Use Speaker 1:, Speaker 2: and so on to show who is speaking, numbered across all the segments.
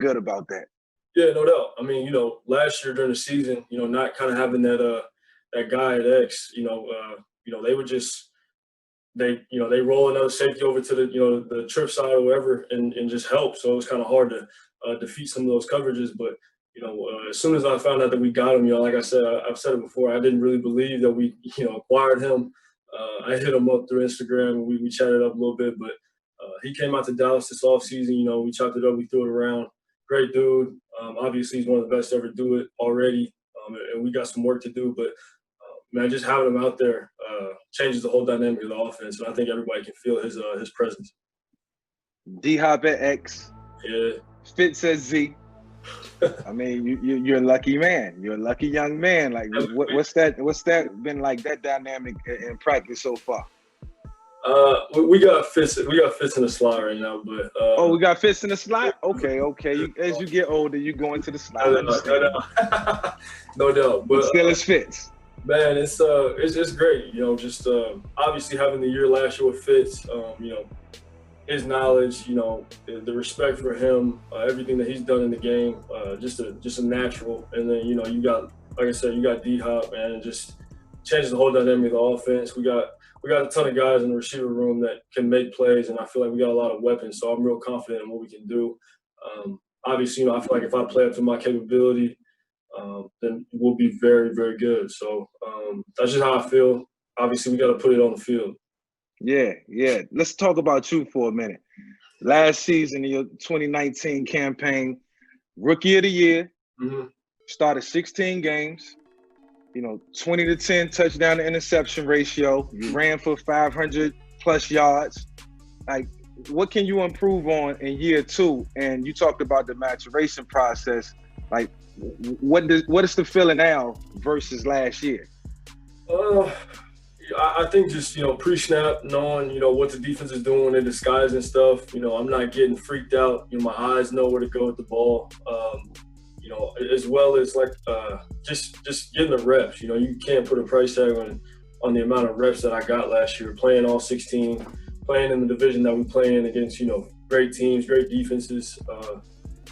Speaker 1: good about that.
Speaker 2: Yeah, no doubt. I mean, last year during the season, not kind of having that guy at X, they would just they roll another safety over to the trip side or whatever and just help. So it was kind of hard to defeat some of those coverages. But as soon as I found out that we got him, like I said, I've said it before, I didn't really believe that we acquired him. I hit him up through Instagram and we chatted up a little bit, but he came out to Dallas this offseason. We chopped it up, we threw it around. Great dude. Obviously, he's one of the best to ever do it already, and we got some work to do. But man, just having him out there changes the whole dynamic of the offense, and I think everybody can feel his presence.
Speaker 1: D-Hop at X.
Speaker 2: Yeah.
Speaker 1: Fitz at Z. I mean, you're a lucky man. You're a lucky young man. Like, what's that been like, that dynamic in practice so far?
Speaker 2: We got Fitz in the slot right now, but
Speaker 1: we got Fitz in the slot. Okay. As you get older, you go into the slot.
Speaker 2: No doubt. But
Speaker 1: still, it's Fitz.
Speaker 2: Man, it's great. Just obviously having the year last year with Fitz. His knowledge, the respect for him, everything that he's done in the game, just a natural. And then you got, like I said, you got D-Hop, man, and just changes the whole dynamic of the offense. We got a ton of guys in the receiver room that can make plays, and I feel like we got a lot of weapons. So I'm real confident in what we can do. Obviously, I feel like if I play up to my capability, then we'll be very, very good. So that's just how I feel. Obviously, we got to put it on the field.
Speaker 1: Yeah. Let's talk about you for a minute. Last season, in your 2019 campaign, Rookie of the Year, started 16 games. 20-10 touchdown to interception ratio. You ran for 500 plus yards. Like, what can you improve on in year 2? And you talked about the maturation process. Like, what is the feeling now versus last year?
Speaker 2: I think just, pre-snap, knowing, what the defense is doing in disguise and stuff. I'm not getting freaked out. My eyes know where to go with the ball. As well as like just getting the reps. You can't put a price tag on the amount of reps that I got last year, playing all 16, playing in the division that we play in against, great teams, great defenses.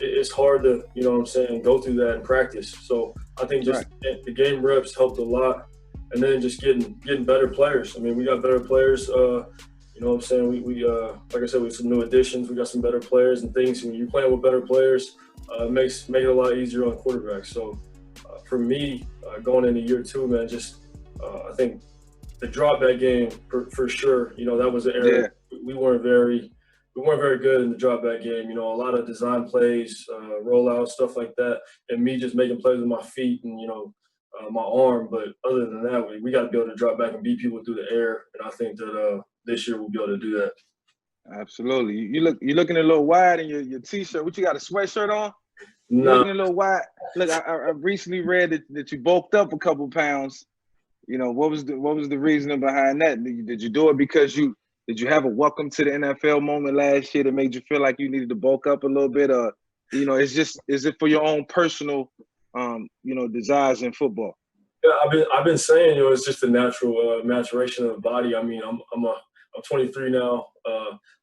Speaker 2: It's hard to, go through that in practice. So I think just the game reps helped a lot. And then just getting better players. I mean, we got better players. We like I said, with some new additions, we got some better players and things. When you're playing with better players, it makes it a lot easier on quarterbacks. So for me, going into year 2, man, just I think the drop back game for sure. That was an area we weren't very good in the drop back game. A lot of design plays, rollouts, stuff like that, and me just making plays with my feet and my arm. But other than that, we got to be able to drop back and beat people through the air. And I think that this year we'll be able to do that.
Speaker 1: Absolutely. You're looking a little wide in your T-shirt. What, you got a sweatshirt on?
Speaker 2: No.
Speaker 1: You're looking a little wide. Look, I recently read that you bulked up a couple pounds. What was the reasoning behind that? Did you do it because did you have a welcome to the NFL moment last year that made you feel like you needed to bulk up a little bit? Or, is it for your own personal desires in football?
Speaker 2: Yeah, I've been saying, it's just a natural maturation of the body. I mean, I'm 23 now.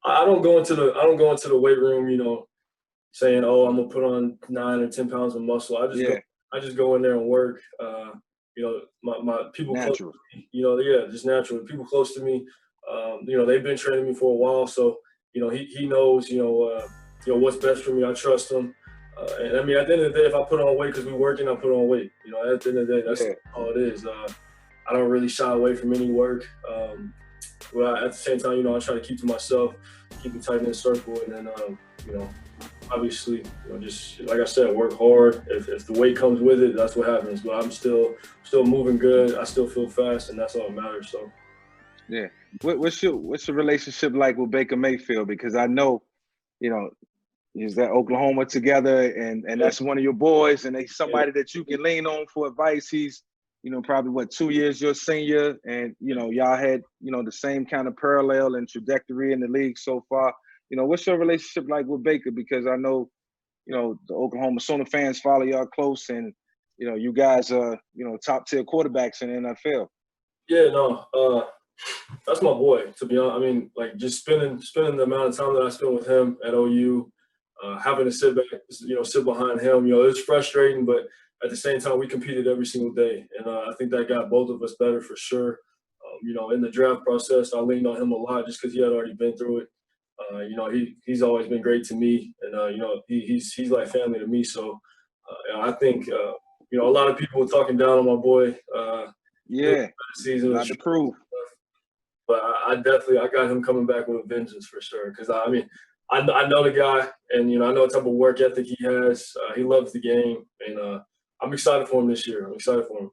Speaker 2: I don't go into the weight room, saying, oh, I'm gonna put on 9 or 10 pounds of muscle. I just go in there and work. My people
Speaker 1: natural.
Speaker 2: Close to me, just natural. People close to me, they've been training me for a while, so he knows what's best for me. I trust him. And I mean, at the end of the day, if I put on weight because we're working, I put on weight. At the end of the day, that's all it is. I don't really shy away from any work. But at the same time, I try to keep to myself, keep it tight in the circle, and then, obviously, just like I said, work hard. If the weight comes with it, that's what happens. But I'm still moving good. I still feel fast, and that's all that matters. So,
Speaker 1: yeah. What's your relationship like with Baker Mayfield? Because I know, he's at Oklahoma together, and that's one of your boys, and he's somebody that you can lean on for advice. He's, probably 2 years your senior, and y'all had the same kind of parallel and trajectory in the league so far. What's your relationship like with Baker? Because I know, the Oklahoma Sooner fans follow y'all close, and you guys are top tier quarterbacks in the NFL.
Speaker 2: Yeah, no, that's my boy. To be honest, I mean, like just spending the amount of time that I spent with him at OU. having to sit behind him, it's frustrating, but at the same time, we competed every single day. And I think that got both of us better for sure. In the draft process, I leaned on him a lot just because he had already been through it. He's always been great to me, and he's like family to me. So I think a lot of people were talking down on my boy. Season,
Speaker 1: not to prove.
Speaker 2: But I got him coming back with a vengeance for sure. Because I know the guy, and I know what type of work ethic he has. He loves the game, and I'm excited for him this year. I'm excited for him.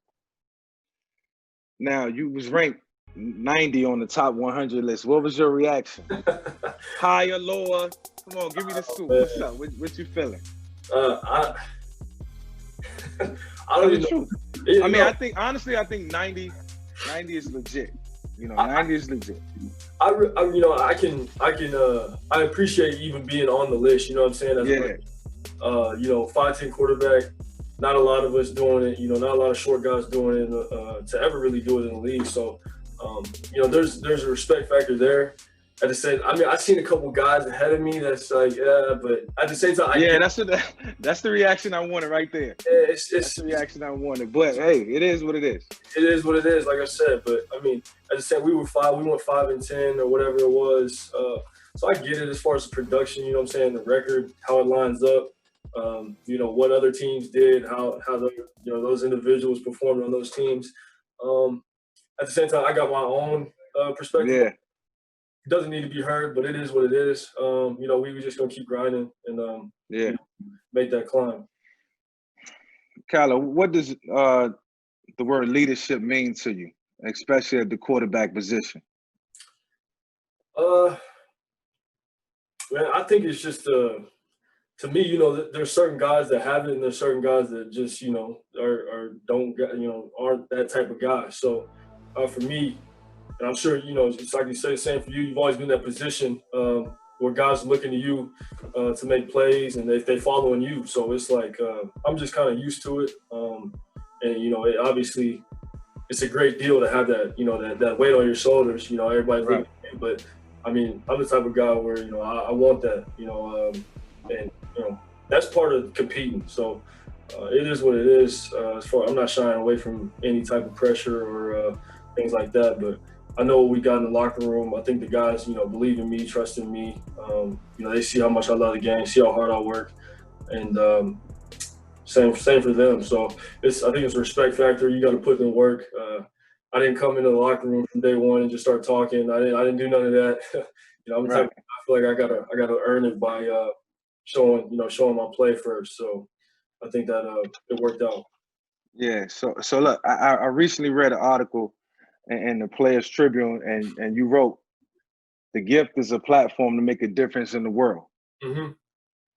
Speaker 1: Now, you was ranked 90 on the top 100 list. What was your reaction? Higher, lower? Come on, give me the scoop. What's up? What you feeling?
Speaker 2: I don't even know.
Speaker 1: I think honestly, I think 90 is legit. 90 is legit.
Speaker 2: I appreciate even being on the list. You know what I'm saying? As 5'10" quarterback. Not a lot of us doing it. Not a lot of short guys doing it to ever really do it in the league. So, there's a respect factor there. At the same, I've seen a couple guys ahead of me that's like, but at the same time,
Speaker 1: that's the reaction I wanted right there.
Speaker 2: It's
Speaker 1: the reaction I wanted. But hey, it is what it is.
Speaker 2: It is what it is, like I said. But at the same, we went 5-10 or whatever it was. So I get it as far as the production. You know what I'm saying? The record, how it lines up. What other teams did, how those individuals performed on those teams. At the same time, I got my own perspective.
Speaker 1: Yeah.
Speaker 2: It doesn't need to be heard, but it is what it is. We were just gonna keep grinding and make that climb.
Speaker 1: Kyler, what does the word leadership mean to you, especially at the quarterback position?
Speaker 2: Man, I think it's just to me, there's certain guys that have it, and there's certain guys that just aren't that type of guy. So for me. And I'm sure, it's like you say, same for you. You've always been in that position where guys are looking to you to make plays, and they following you. So it's like I'm just kind of used to it. Obviously, it's a great deal to have that, that weight on your shoulders. Everybody looking at you. But, I'm the type of guy where, I want that, that's part of competing. So it is what it is. I'm not shying away from any type of pressure or things like that. But I know what we got in the locker room. I think the guys, believe in me, trust in me. They see how much I love the game, see how hard I work, and same for them. So I think it's a respect factor. You got to put in work. I didn't come into the locker room from day one and just start talking. I didn't do none of that. I'm the type of, I feel like I gotta earn it by showing my play first. So I think that it worked out.
Speaker 1: Yeah. So look, I recently read an article in the Players Tribune, and you wrote, "The gift is a platform to make a difference in the world."
Speaker 2: Mm-hmm.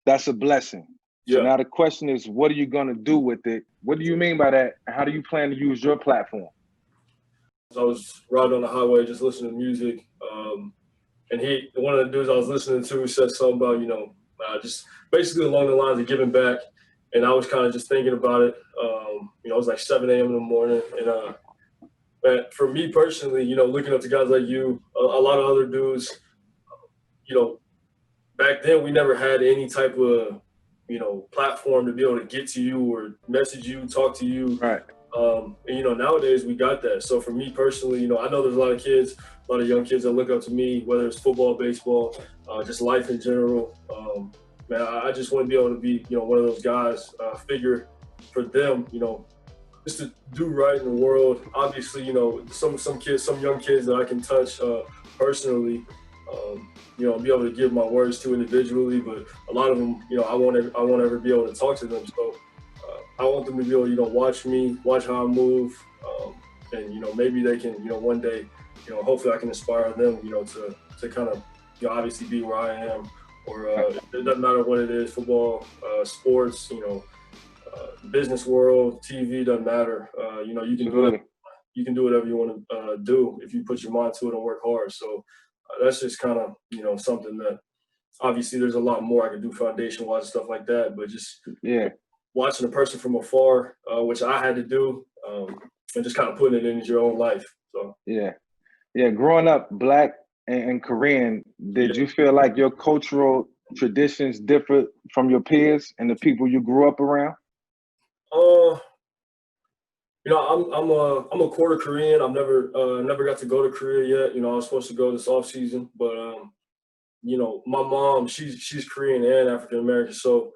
Speaker 1: That's a blessing. So now the question is, what are you going to do with it? What do you mean by that? How do you plan to use your platform?
Speaker 2: I was riding on the highway just listening to music, and one of the dudes I was listening to said something about just basically along the lines of giving back, and I was kind of just thinking about it. It was like 7 a.m. in the morning, and but for me personally, looking up to guys like you, a lot of other dudes, back then we never had any type of, platform to be able to get to you or message you, talk to you.
Speaker 1: Right.
Speaker 2: And, nowadays we got that. So for me personally, I know there's a lot of kids, a lot of young kids that look up to me, whether it's football, baseball, just life in general. Man, I just want to be able to be, one of those guys, figure for them, just to do right in the world. Obviously, some kids, some young kids that I can touch personally, be able to give my words to individually, but a lot of them, I won't ever be able to talk to them. So I want them to be able to, watch me, watch how I move, and maybe they can, one day, hopefully I can inspire them, to kind of, obviously be where I am, or it doesn't matter what it is, football, sports, business world, TV, doesn't matter. You can do whatever you want to do if you put your mind to it and work hard. So that's just kind of, something that obviously there's a lot more I can do foundation-wise and stuff like that, but just watching a person from afar, which I had to do, and just kind of putting it into your own life. So growing up Black and Korean, did you feel like your cultural
Speaker 1: traditions differ from your peers and the people you grew up around?
Speaker 2: I'm a quarter Korean. I've never got to go to Korea yet. I was supposed to go this off season, but my mom, she's Korean and African American, so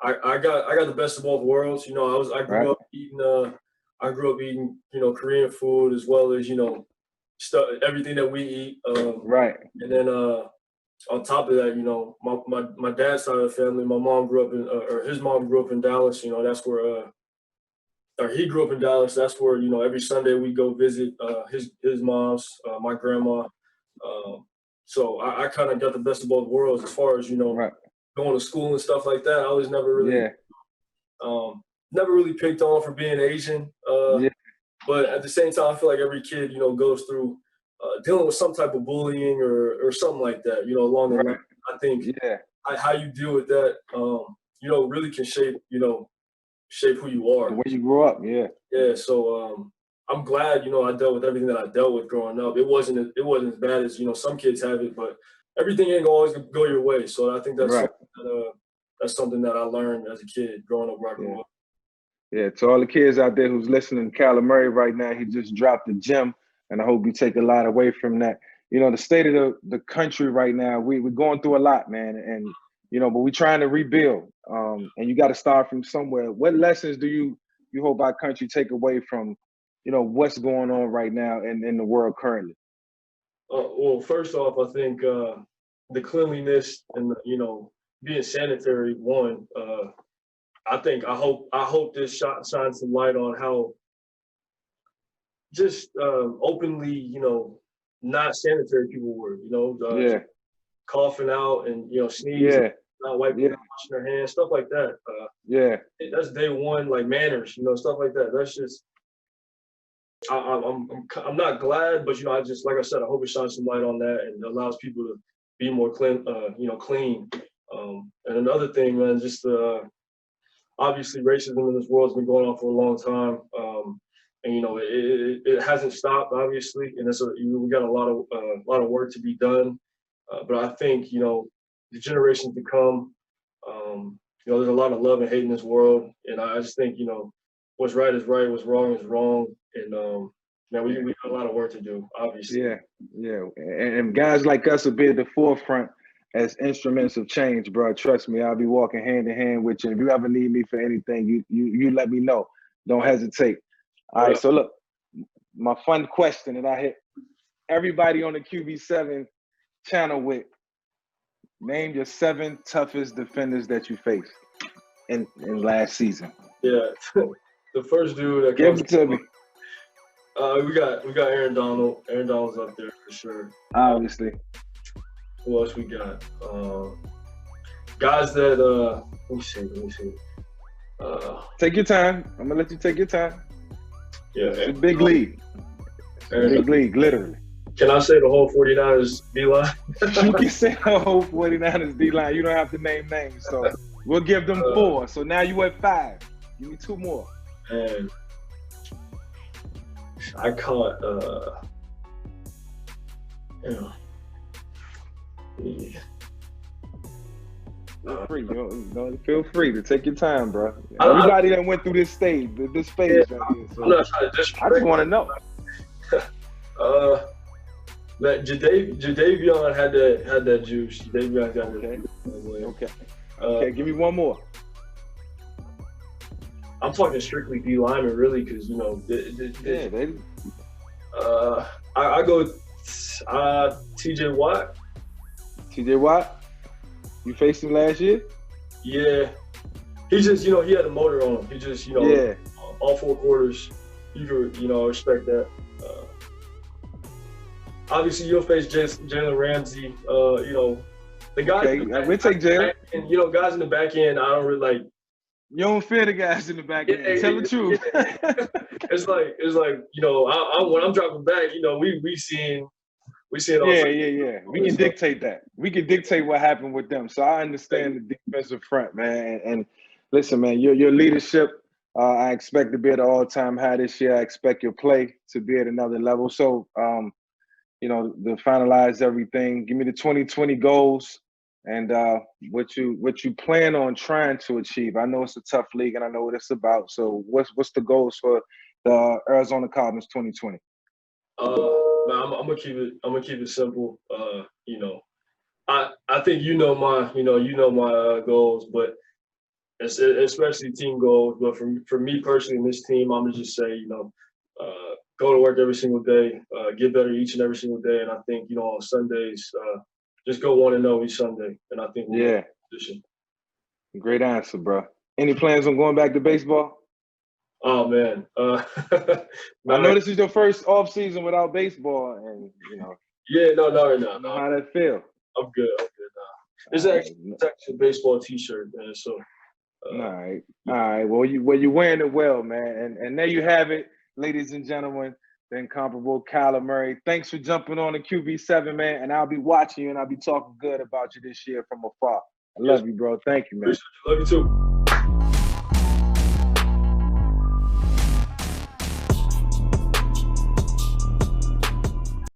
Speaker 2: I got the best of both worlds. I grew
Speaker 1: Right.
Speaker 2: up eating Korean food as well as stuff, everything that we eat.
Speaker 1: Right.
Speaker 2: And then on top of that, my dad's side of the family, my mom grew up or his mom grew up in Dallas. That's where or he grew up in Dallas. That's where every Sunday we go visit his mom's, my grandma. So I kind of got the best of both worlds as far as
Speaker 1: Right.
Speaker 2: going to school and stuff like that. I was never
Speaker 1: Yeah.
Speaker 2: really picked on for being Asian.
Speaker 1: Yeah.
Speaker 2: But at the same time, I feel like every kid goes through dealing with some type of bullying or something like that. Along the
Speaker 1: Right.
Speaker 2: line. I think
Speaker 1: Yeah.
Speaker 2: how you deal with that, really can shape who you
Speaker 1: The
Speaker 2: are.
Speaker 1: way you grew up. Yeah.
Speaker 2: Yeah, so I'm glad I dealt with everything that I dealt with growing up. It wasn't as bad as some kids have it, but everything ain't gonna always go your way. So I think that's
Speaker 1: Right.
Speaker 2: something that I learned as a kid growing up where I grew up.
Speaker 1: Yeah, to all the kids out there who's listening, Kyler Murray right now, he just dropped the gem, and I hope you take a lot away from that. The state of the country right now, we're going through a lot, man, and but we're trying to rebuild, and you got to start from somewhere. What lessons do you hope our country take away from, what's going on right now in the world currently?
Speaker 2: Well, first off, I think the cleanliness and being sanitary. One, I hope this shines some light on how just openly, not sanitary people were.
Speaker 1: Yeah,
Speaker 2: Coughing out and sneezing,
Speaker 1: yeah,
Speaker 2: not wiping, washing their hands, stuff like that.
Speaker 1: yeah,
Speaker 2: That's day one, like manners, stuff like that. That's just I'm not glad, but I just, like I said, I hope it shines some light on that and allows people to be more clean. And another thing, man, just obviously racism in this world has been going on for a long time, and it hasn't stopped, obviously, and we got a lot of work to be done. But I think the generations to come, there's a lot of love and hate in this world, and I just think what's right is right, what's wrong is wrong, and man, we got a lot of work to do, obviously.
Speaker 1: Yeah, and guys like us will be at the forefront as instruments of change, bro. Trust me, I'll be walking hand in hand with you. If you ever need me for anything, you let me know. Don't hesitate. All right, so look, my fun question that I hit everybody on the QB7 channel with: name your 7 toughest defenders that you faced in last season.
Speaker 2: Yeah, the first dude that
Speaker 1: Give
Speaker 2: comes
Speaker 1: it to me.
Speaker 2: We got Aaron Donald. Aaron Donald's up there for sure.
Speaker 1: Obviously.
Speaker 2: Who else we got? Guys that let me see.
Speaker 1: Take your time. I'm gonna let you take your time.
Speaker 2: Yeah,
Speaker 1: it's a big league. Big league, literally.
Speaker 2: Can I say the whole 49ers D-line?
Speaker 1: You can say the whole 49ers D-line. You don't have to name names. So we'll give them 4. So now you at 5. Give me 2 more.
Speaker 2: And I caught
Speaker 1: feel free to take your time, bro. Everybody that went through this phase right here. So
Speaker 2: I'm not trying to disrespect.
Speaker 1: I just want to know.
Speaker 2: That Jadeveon had that juice. Jadeveon got
Speaker 1: that. Okay. Give me 1 more.
Speaker 2: I'm talking strictly D lineman, really, because I go TJ Watt.
Speaker 1: TJ Watt. You faced him last year?
Speaker 2: Yeah. He just, he had a motor on him. He just, all 4 quarters. You could, respect that. Obviously, you'll face Jalen Ramsey. The guys.
Speaker 1: Okay, we'll take Jalen.
Speaker 2: And guys in the back end, I don't really like.
Speaker 1: You don't fear the guys in the back end. Tell the truth.
Speaker 2: It's like when I'm dropping back, we seeing.
Speaker 1: Yeah. We can dictate that. We can dictate what happened with them. So I understand the defensive front, man. And listen, man, your leadership, I expect to be at an all-time high this year. I expect your play to be at another level. So, to finalize everything, give me the 2020 goals and what you plan on trying to achieve. I know it's a tough league, and I know what it's about. So what's the goals for the Arizona Cardinals 2020?
Speaker 2: Man, I'm gonna keep it simple. You know, I think my goals, but especially team goals. But for me personally, in this team, I'm gonna just say, go to work every single day, get better each and every single day, and I think on Sundays, just go 1-0 each Sunday, and I think we'll be in position.
Speaker 1: Great answer, bro. Any plans on going back to baseball?
Speaker 2: Oh man,
Speaker 1: I know this is your first off season without baseball, and
Speaker 2: Yeah, no.
Speaker 1: How that feel?
Speaker 2: I'm good now. It's actually a baseball T-shirt, man. So.
Speaker 1: All right. Well, you're wearing it well, man. And there you have it, ladies and gentlemen. The incomparable Kyler Murray. Thanks for jumping on the QB7, man. And I'll be watching you, and I'll be talking good about you this year from afar. I love you, bro. Thank you, man.
Speaker 2: Love you too.